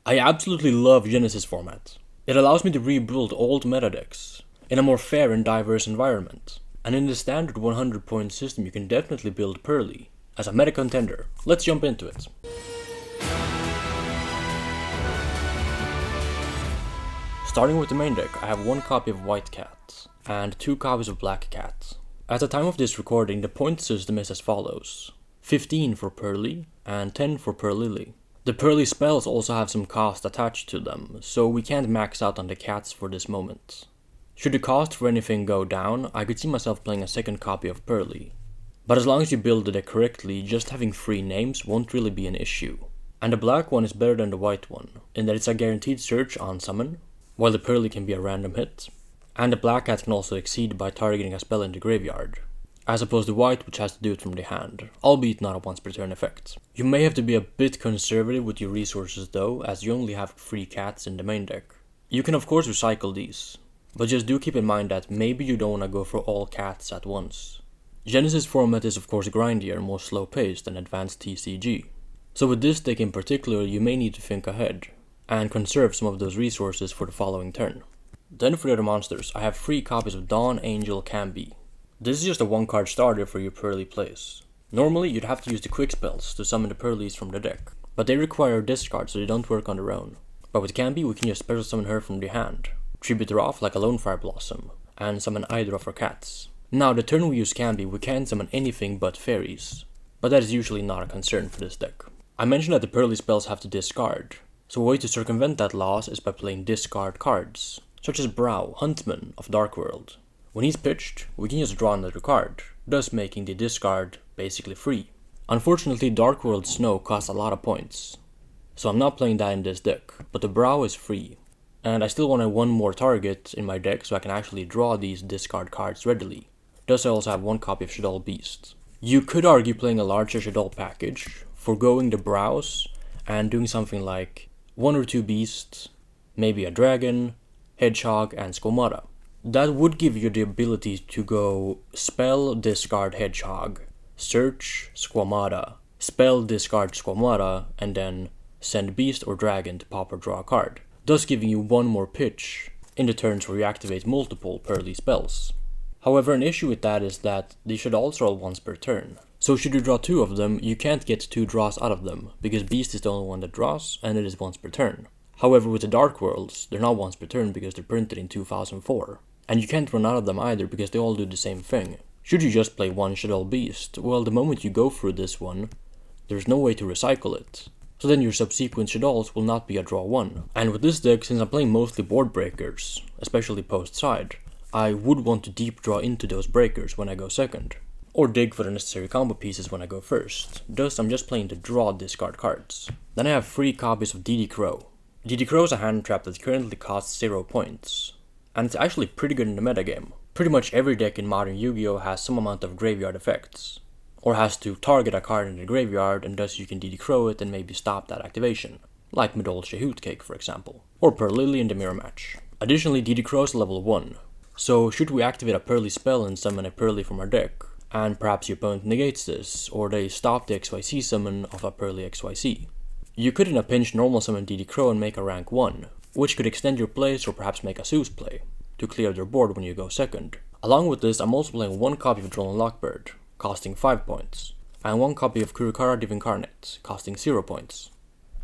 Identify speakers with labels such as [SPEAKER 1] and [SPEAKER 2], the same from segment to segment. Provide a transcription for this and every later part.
[SPEAKER 1] I absolutely love Genesys Format. It allows me to rebuild old meta decks in a more fair and diverse environment. And in the standard 100 point system you can definitely build Purrely as a meta contender. Let's jump into it. Starting with the main deck, I have one copy of White Cat and 2 copies of Black Cat. At the time of this recording, the point system is as follows: 15 for Purrely and 10 for Purrely. The Purrely spells also have some cost attached to them, so we can't max out on the cats for this moment. Should the cost for anything go down, I could see myself playing a second copy of Purrely. But as long as you build the deck correctly, just having 3 names won't really be an issue. And the black one is better than the white one, in that it's a guaranteed search on summon, while the Purrely can be a random hit, and the black cat can also exceed by targeting a spell in the graveyard, as opposed to white, which has to do it from the hand, albeit not a once per turn effect. You may have to be a bit conservative with your resources though, as you only have 3 cats in the main deck. You can of course recycle these, but just do keep in mind that maybe you don't want to go for all cats at once. Genesys Format is of course grindier and more slow paced than advanced TCG, so with this deck in particular you may need to think ahead, and conserve some of those resources for the following turn. Then for the other monsters, I have 3 copies of Dawn Angel Camby. This is just a 1-card starter for your Purrely plays. Normally you'd have to use the quick spells to summon the Purrelys from the deck, but they require a discard so they don't work on their own. But with Camby we can just special summon her from the hand, tribute her off like a Lone Fire Blossom, and summon either of her cats. Now the turn we use Camby we can summon anything but fairies, but that is usually not a concern for this deck. I mentioned that the Purrely spells have to discard, so a way to circumvent that loss is by playing discard cards, such as Brow, Huntman of Dark World. When he's pitched, we can just draw another card, thus making the discard basically free. Unfortunately, Dark World Snow costs a lot of points, so I'm not playing that in this deck, but the Brow is free, and I still wanted one more target in my deck so I can actually draw these discard cards readily. Thus I also have 1 copy of Shaddoll-Beast. You could argue playing a larger Shaddoll package, foregoing the Brows, and doing something like 1 or 2 beasts, maybe a dragon, hedgehog, and Squamata. That would give you the ability to go spell, discard, hedgehog, search, Squamata, spell, discard, Squamata, and then send beast or dragon to pop or draw a card, thus giving you 1 more pitch in the turns where you activate multiple Purrely spells. However, an issue with that is that they should also roll once per turn. So should you draw 2 of them, you can't get 2 draws out of them, because Beast is the only one that draws, and it is once per turn. However, with the Dark Worlds, they're not once per turn because they're printed in 2004. And you can't run out of them either because they all do the same thing. Should you just play 1 Shaddoll-Beast, well, the moment you go through this one, there's no way to recycle it. So then your subsequent Shaddolls will not be a draw 1. And with this deck, since I'm playing mostly board breakers, especially post-side, I would want to deep draw into those breakers when I go second, or dig for the necessary combo pieces when I go first. Thus, I'm just playing to draw discard cards. Then I have 3 copies of DD Crow. DD Crow is a hand trap that currently costs 0 points, and it's actually pretty good in the metagame. Pretty much every deck in modern Yu-Gi-Oh has some amount of graveyard effects, or has to target a card in the graveyard and thus you can DD Crow it and maybe stop that activation, like Medolce Hootcake for example, or Purrely in the mirror match. Additionally, DD Crow is level 1, so should we activate a Purrely spell and summon a Purrely from our deck, and perhaps your opponent negates this, or they stop the XYZ summon of a Purrely XYZ, you could in a pinch normal summon DD Crow and make a rank 1, which could extend your plays or perhaps make a Zeus play, to clear their board when you go second. Along with this, I'm also playing 1 copy of Droll and Lockbird, costing 5 points, and 1 copy of Kurukara Divincarnate, costing 0 points.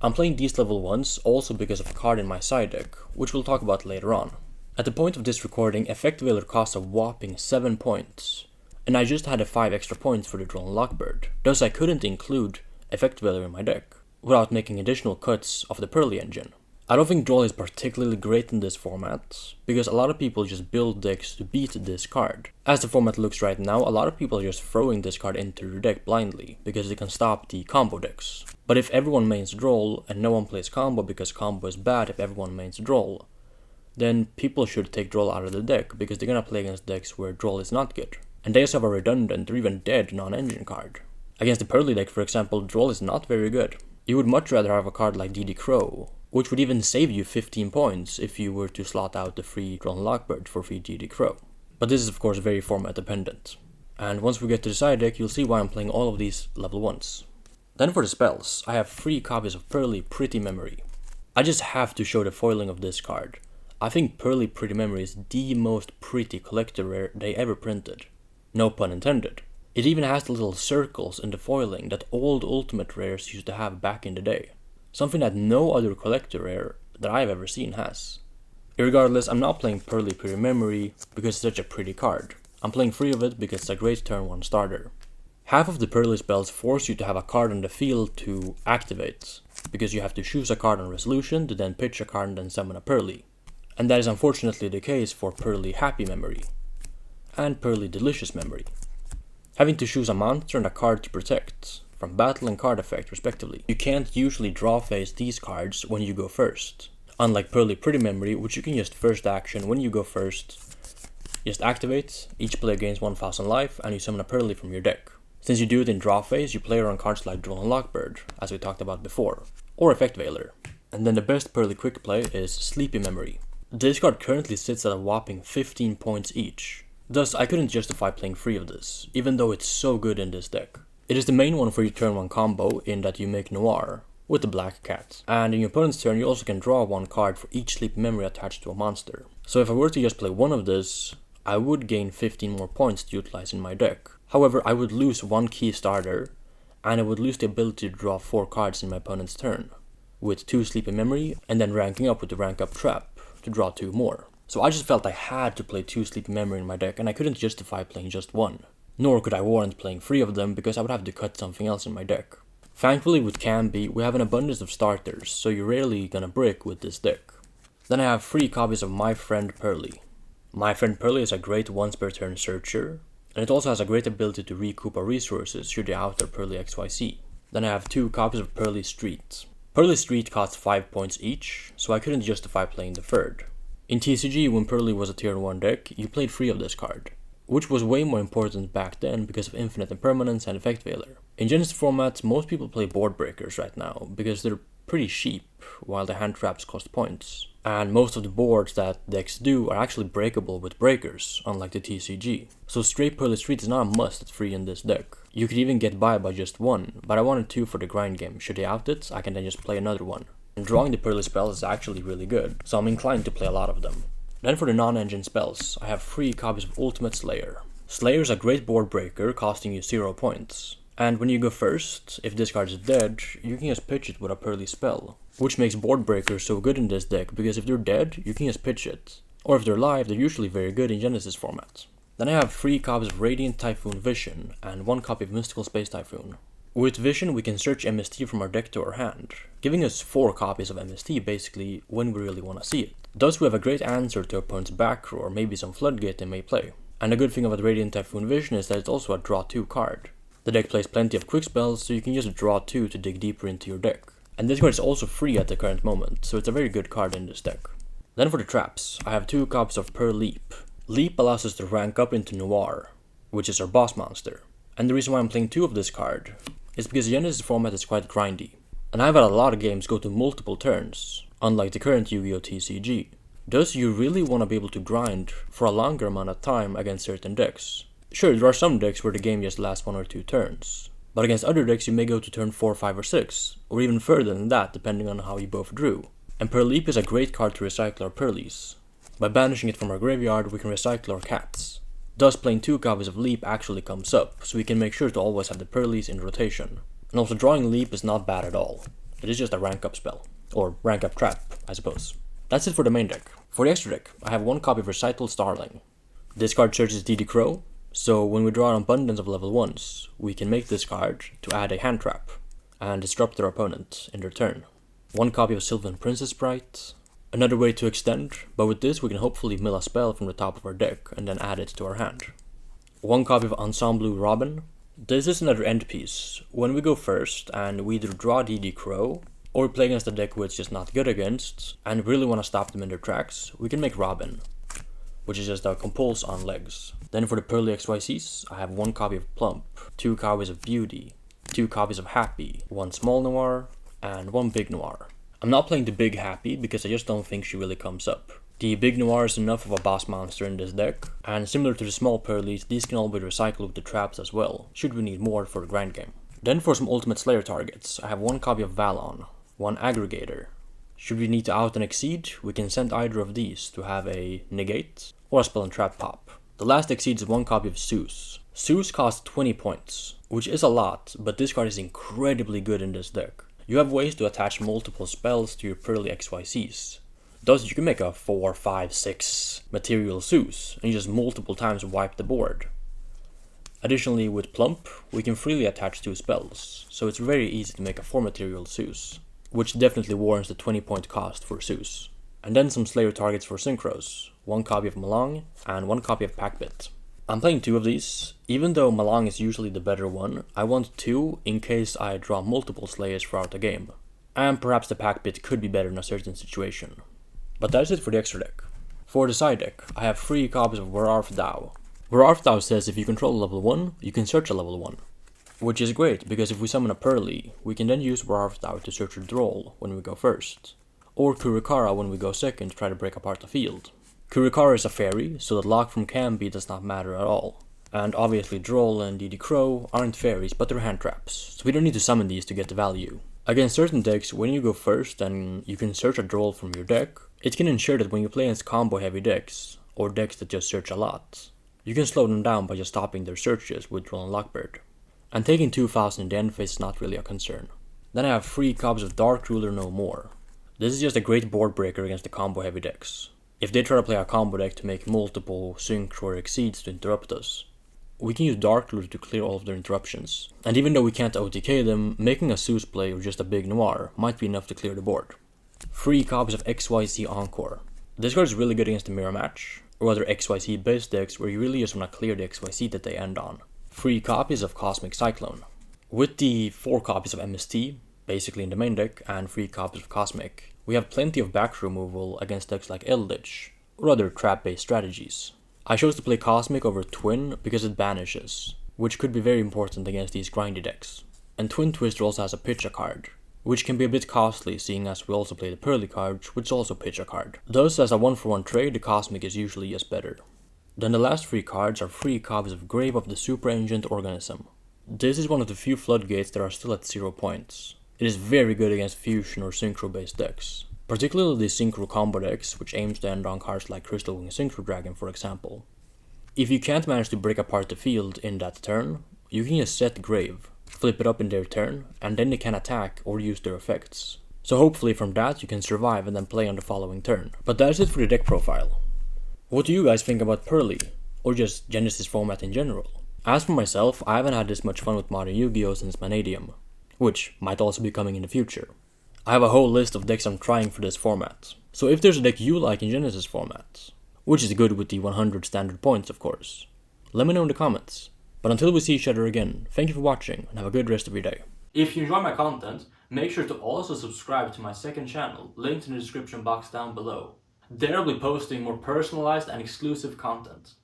[SPEAKER 1] I'm playing these level 1s also because of a card in my side deck, which we'll talk about later on. At the point of this recording, Effect Veiler costs a whopping 7 points, and I just had 5 extra points for the Droll and Lockbird, thus I couldn't include Effect Veiler in my deck, without making additional cuts of the Purrely engine. I don't think Droll is particularly great in this format, because a lot of people just build decks to beat this card. As the format looks right now, a lot of people are just throwing this card into their deck blindly, because they can stop the combo decks. But if everyone mains Droll, and no one plays combo because combo is bad if everyone mains Droll, then people should take Droll out of the deck, because they're gonna play against decks where Droll is not good. And they also have a redundant or even dead non-engine card. Against the Purrely deck, for example, Droll is not very good. You would much rather have a card like DD Crow, which would even save you 15 points if you were to slot out the free Droll and Lockbird for free DD Crow. But this is of course very format dependent. And once we get to the side deck, you'll see why I'm playing all of these level 1s. Then for the spells, I have 3 copies of Purrely Pretty Memory. I just have to show the foiling of this card. I think Purrely Pretty Memory is the most pretty collector rare they ever printed. No pun intended. It even has the little circles in the foiling that old Ultimate rares used to have back in the day. Something that no other collector rare that I've ever seen has. Irregardless, I'm not playing Purrely Pretty Memory because it's such a pretty card. I'm playing free of it because it's a great turn 1 starter. Half of the Purrely spells force you to have a card on the field to activate, because you have to choose a card on resolution to then pitch a card and then summon a Purrely. And that is unfortunately the case for Purrely Happy Memory and Purrely Delicious Memory. Having to choose a monster and a card to protect, from battle and card effect respectively. You can't usually draw phase these cards when you go first. Unlike Purrely Pretty Memory, which you can just first action when you go first, just activate, each player gains 1000 life, and you summon a Purrely from your deck. Since you do it in draw phase, you play around cards like Droll and Lockbird, as we talked about before, or Effect Veiler. And then the best Purrely quick play is Sleepy Memory. This card currently sits at a whopping 15 points each. Thus, I couldn't justify playing free of this, even though it's so good in this deck. It is the main one for your turn 1 combo in that you make Noir with the black cat. And in your opponent's turn, you also can draw 1 card for each Sleepy Memory attached to a monster. So if I were to just play one of this, I would gain 15 more points to utilize in my deck. However, I would lose 1 key starter, and I would lose the ability to draw 4 cards in my opponent's turn, with 2 Sleepy Memory, and then ranking up with the rank up trap to draw 2 more. So I just felt I had to play 2 Sleepy Memory in my deck, and I couldn't justify playing just 1. Nor could I warrant playing 3 of them, because I would have to cut something else in my deck. Thankfully with Canby, we have an abundance of starters, so you're rarely gonna brick with this deck. Then I have 3 copies of My Friend Purrely. My Friend Purrely is a great once per turn searcher, and it also has a great ability to recoup our resources should you outer Purrely XYZ. Then I have 2 copies of Purrely Street. Purrely Street costs 5 points each, so I couldn't justify playing the third. In TCG, when Purrely was a tier 1 deck, you played 3 of this card, which was way more important back then because of Infinite Impermanence and Effect Veiler. In Genesys Format, most people play board breakers right now, because they're pretty cheap, while the hand traps cost points. And most of the boards that decks do are actually breakable with breakers, unlike the TCG. So straight Purrely Street is not a must at 3 in this deck. You could even get by just 1, but I wanted 2 for the grind game. Should they out it, I can then just play another one. And drawing the Purrely spells is actually really good, so I'm inclined to play a lot of them. Then for the non-engine spells, I have 3 copies of Ultimate Slayer. Slayer is a great board breaker, costing you 0 points. And when you go first, if this card is dead, you can just pitch it with a Purrely spell. Which makes board breakers so good in this deck, because if they're dead, you can just pitch it. Or if they're alive, they're usually very good in Genesys Format. Then I have 3 copies of Radiant Typhoon Vision, and 1 copy of Mystical Space Typhoon. With Vision, we can search MST from our deck to our hand, giving us 4 copies of MST basically when we really want to see it. Thus we have a great answer to our opponent's back row or maybe some Floodgate they may play. And the good thing about Radiant Typhoon Vision is that it's also a draw 2 card. The deck plays plenty of quick spells, so you can just draw 2 to dig deeper into your deck. And this card is also free at the current moment, so it's a very good card in this deck. Then for the traps, I have 2 copies of Leap. Leap allows us to rank up into Noir, which is our boss monster. And the reason why I'm playing 2 of this card is because Genesys Format is quite grindy. And I've had a lot of games go to multiple turns, unlike the current Yu-Gi-Oh TCG. Thus you really want to be able to grind for a longer amount of time against certain decks. Sure, there are some decks where the game just lasts 1 or 2 turns, but against other decks you may go to turn 4, 5 or 6, or even further than that depending on how you both drew. And Leap is a great card to recycle our Purrelys. By banishing it from our graveyard we can recycle our cats. Thus playing 2 copies of Leap actually comes up, so we can make sure to always have the Purrelys in rotation. And also drawing Leap is not bad at all. It is just a rank up spell. Or rank up trap, I suppose. That's it for the main deck. For the extra deck, I have 1 copy of Recital Starling. This card searches DD Crow, so when we draw an abundance of level 1s, we can make this card to add a hand trap, and disrupt their opponent in their turn. 1 copy of Sylvan Princess Sprite. Another way to extend, but with this we can hopefully mill a spell from the top of our deck and then add it to our hand. 1 copy of Ensemble Robin. This is another end piece. When we go first and we either draw DD Crow, or we play against a deck which is not good against, and really want to stop them in their tracks, we can make Robin, which is just a compulse on legs. Then for the Purrely XYZs, I have 1 copy of Plump, 2 copies of Beauty, 2 copies of Happy, 1 small Noir, and 1 big Noir. I'm not playing the big Happy because I just don't think she really comes up. The big Noir is enough of a boss monster in this deck, and similar to the small Purrelys, these can all be recycled with the traps as well, should we need more for the grind game. Then for some Ultimate Slayer targets, I have 1 copy of Valon, 1 Aggregator, Should we need to out and exceed, we can send either of these to have a negate or a spell and trap pop. The last exceeds 1 copy of Zeus. Zeus costs 20 points, which is a lot, but this card is incredibly good in this deck. You have ways to attach multiple spells to your Purrely XYZs. Thus, you can make a 4, 5, 6 material Zeus and just multiple times wipe the board. Additionally, with Plump, we can freely attach 2 spells, so it's very easy to make a 4 material Zeus, which definitely warrants the 20 point cost for Zeus. And then some Slayer targets for Synchros, 1 copy of Malang and 1 copy of Packbit. I'm playing 2 of these. Even though Malang is usually the better one, I want 2 in case I draw multiple Slayers throughout the game. And perhaps the Packbit could be better in a certain situation. But that's it for the extra deck. For the side deck, I have 3 copies of Wararth Dao. Wararth Dao says if you control a level 1, you can search a level 1. Which is great, because if we summon a Purrely, we can then use Wararth Dao to search a Droll when we go first. Or Kurikara when we go second to try to break apart the field. Kurikara is a fairy, so the lock from Camby does not matter at all. And obviously Droll and DD Crow aren't fairies, but they're hand traps, so we don't need to summon these to get the value. Against certain decks, when you go first and you can search a Droll from your deck, it can ensure that when you play against combo heavy decks, or decks that just search a lot, you can slow them down by just stopping their searches with Droll and Lockbird. And taking 2000 in the end phase is not really a concern. Then I have 3 copies of Dark Ruler No More. This is just a great board breaker against the combo heavy decks. If they try to play a combo deck to make multiple sync or exceeds to interrupt us, we can use Dark Ruler to clear all of their interruptions. And even though we can't OTK them, making a Zeus play or just a big Noir might be enough to clear the board. 3 copies of XYZ Encore. This card is really good against the mirror match, or other XYZ-based decks where you really just want to clear the XYZ that they end on. 3 copies of Cosmic Cyclone. With the 4 copies of MST, basically in the main deck, and 3 copies of Cosmic, we have plenty of back removal against decks like Eldritch, or other trap-based strategies. I chose to play Cosmic over Twin because it banishes, which could be very important against these grindy decks. And Twin Twister also has a pitch a card, which can be a bit costly seeing as we also play the Purrely card, which also pitch a card. Thus, as a 1-for-1 trade, the Cosmic is usually just better. Then the last 3 cards are 3 copies of Grave of the Super Ancient Organism. This is one of the few floodgates that are still at 0 points. It is very good against fusion or synchro based decks, particularly the synchro combo decks, which aims to end on cards like Crystal Wing Synchro Dragon for example. If you can't manage to break apart the field in that turn, you can just set Grave, flip it up in their turn, and then they can attack or use their effects. So hopefully from that you can survive and then play on the following turn. But that's it for the deck profile. What do you guys think about Purrely, or just Genesys Format in general? As for myself, I haven't had this much fun with modern Yu-Gi-Oh since Vanadium, which might also be coming in the future. I have a whole list of decks I'm trying for this format, so if there's a deck you like in Genesys Format, which is good with the 100 standard points of course, let me know in the comments. But until we see each other again, thank you for watching and have a good rest of your day. If you enjoy my content, make sure to also subscribe to my second channel, linked in the description box down below. There I'll be posting more personalized and exclusive content.